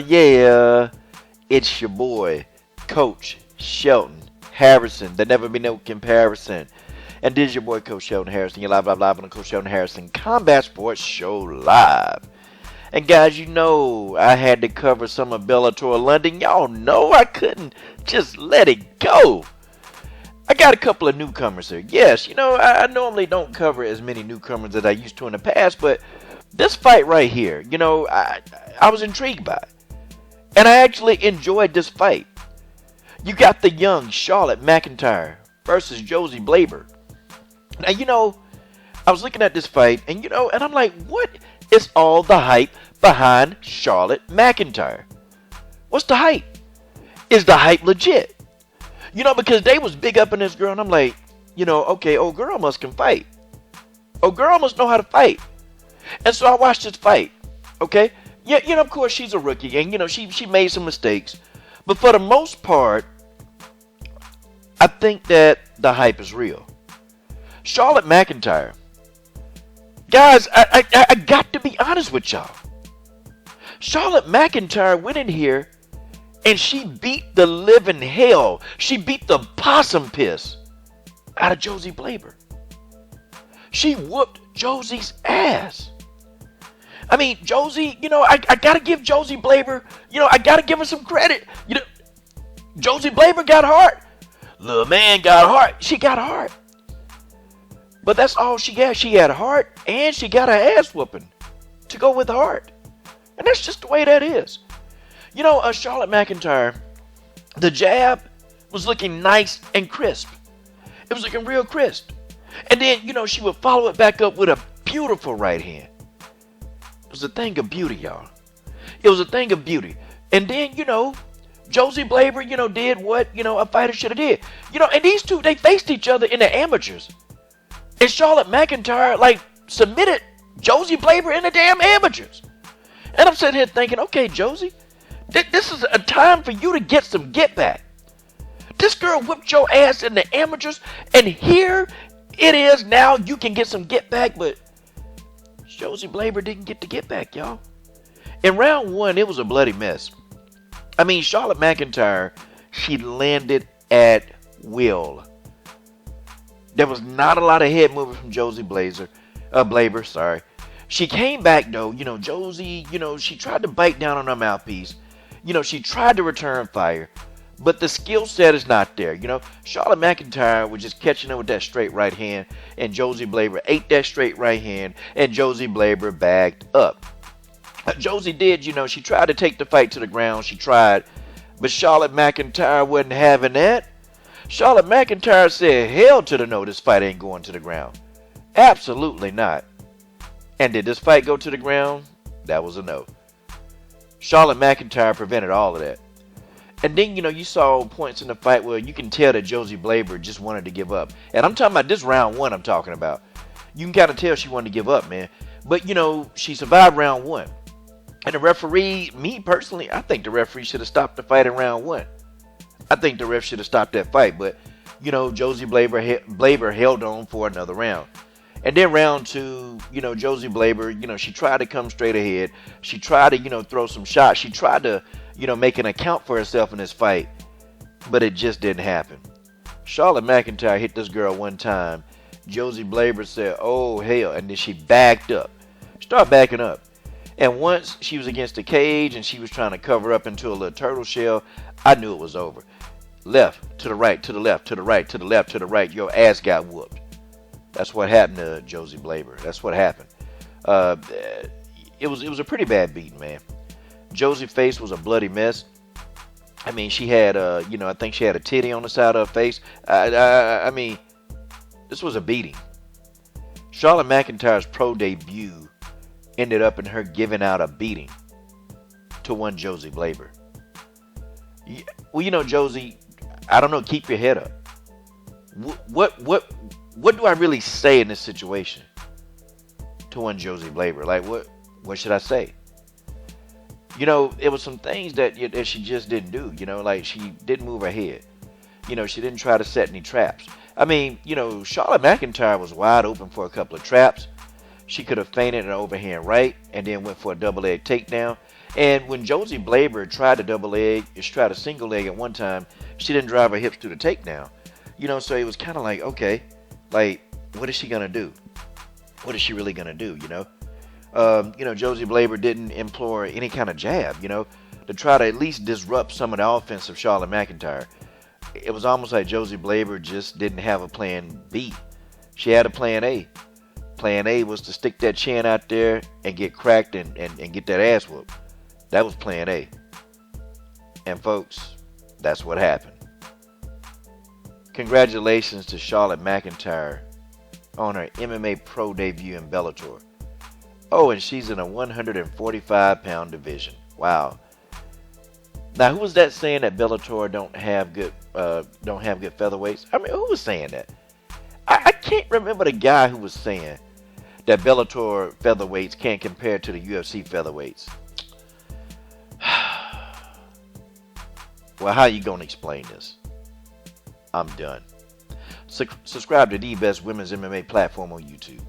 Yeah, it's your boy, Coach Shelton Harrison. There never be no comparison. And this is your boy, Coach Shelton Harrison. You're live on the Coach Shelton Harrison Combat Sports Show live. And guys, you know I had to cover some of Bellator London. Y'all know I couldn't just let it go. I got a couple of newcomers here. Yes, you know, I normally don't cover as many newcomers as I used to in the past, but this fight right here, you know, I was intrigued by it. And I actually enjoyed this fight. You got the young Charlotte McIntyre versus Josie Blaber. Now, you know, I was looking at this fight, and you know, and I'm like, what is all the hype behind Charlotte McIntyre? What's the hype? Is the hype legit? You know, because they was big up in this girl, and I'm like, you know, okay, old girl must can fight. Old girl must know how to fight. And so I watched this fight, okay? Yeah, you know, of course, she's a rookie, and, you know, she made some mistakes. But for the most part, I think that the hype is real. Charlotte McIntyre. Guys, I got to be honest with y'all. Charlotte McIntyre went in here, and she beat the living hell. She beat the possum piss out of Josie Blaber. She whooped Josie's ass. I mean, Josie, you know, I got to give Josie Blaber, you know, I got to give her some credit. You know, Josie Blaber got heart. Little man got heart. She got heart. But that's all she got. She had heart, and she got her ass whooping to go with heart. And that's just the way that is. You know, Charlotte McIntyre, the jab was looking nice and crisp. It was looking real crisp. And then, you know, she would follow it back up with a beautiful right hand. It was a thing of beauty, y'all. It was a thing of beauty. And then, you know, Josie Blaber, you know, did what, you know, a fighter should have did. You know, and these two, they faced each other in the amateurs. And Charlotte McIntyre, like, submitted Josie Blaber in the damn amateurs. And I'm sitting here thinking, okay, Josie, this is a time for you to get some get back. This girl whipped your ass in the amateurs, and here it is now you can get some get back, but Josie Blaber didn't get the get back, y'all. In round one, it was a bloody mess. I mean, Charlotte McIntyre, she landed at will. There was not a lot of head movement from Josie Blaber, sorry. She came back, though. You know, Josie, you know, she tried to bite down on her mouthpiece. You know, she tried to return fire, but the skill set is not there. You know, Charlotte McIntyre was just catching her with that straight right hand, and Josie Blaber ate that straight right hand, and Josie Blaber backed up. Josie did, you know, she tried to take the fight to the ground. She tried, but Charlotte McIntyre wasn't having that. Charlotte McIntyre said, hell to the no, this fight ain't going to the ground. Absolutely not. And did this fight go to the ground? That was a no. Charlotte McIntyre prevented all of that. And then, you know, you saw points in the fight where you can tell that Josie Blaber just wanted to give up. And I'm talking about this round one I'm talking about. You can kind of tell she wanted to give up, man. But, you know, she survived round one. And the referee, me personally, I think the referee should have stopped the fight in round one. I think the ref should have stopped that fight. But, you know, Josie Blaber held on for another round. And then round two, you know, Josie Blaber, you know, she tried to come straight ahead. She tried to, you know, throw some shots. She tried to, you know, make an account for herself in this fight. But it just didn't happen. Charlotte McIntyre hit this girl one time. Josie Blaber said, oh, hell. And then she backed up. Started backing up. And once she was against the cage and she was trying to cover up into a little turtle shell, I knew it was over. Left, to the right, to the left, to the right, to the left, to the right. Your ass got whooped. That's what happened to Josie Blaber. That's what happened. It was a pretty bad beating, man. Josie's face was a bloody mess. I mean, she had, you know, I think she had a titty on the side of her face. I mean, this was a beating. Charlotte McIntyre's pro debut ended up in her giving out a beating to one Josie Blaber. Well, you know, Josie, I don't know, keep your head up. What do I really say in this situation to one Josie Blaber? Like, what should I say? You know, it was some things that she just didn't do. You know, like she didn't move her head. You know, she didn't try to set any traps. I mean, you know, Charlotte McIntyre was wide open for a couple of traps. She could have feinted an overhand right and then went for a double leg takedown. And when Josie Blaber tried to double leg, she tried a single leg at one time, she didn't drive her hips to the takedown. So it was kind of like, okay, like, what is she going to do? What is she really going to do, Josie Blaber didn't employ any kind of jab, to try to at least disrupt some of the offense of Charlotte McIntyre. It was almost like Josie Blaber just didn't have a plan B. She had a plan A. Plan A was to stick that chin out there and get cracked and get that ass whooped. That was plan A. And folks, that's what happened. Congratulations to Charlotte McIntyre on her MMA pro debut in Bellator. Oh, and she's in a 145-pound division. Wow. Now, who was that saying that Bellator don't have good featherweights? I mean, who was saying that? I can't remember the guy who was saying that Bellator featherweights can't compare to the UFC featherweights. Well, how you gonna explain this? I'm done. Subscribe to the best women's MMA platform on YouTube.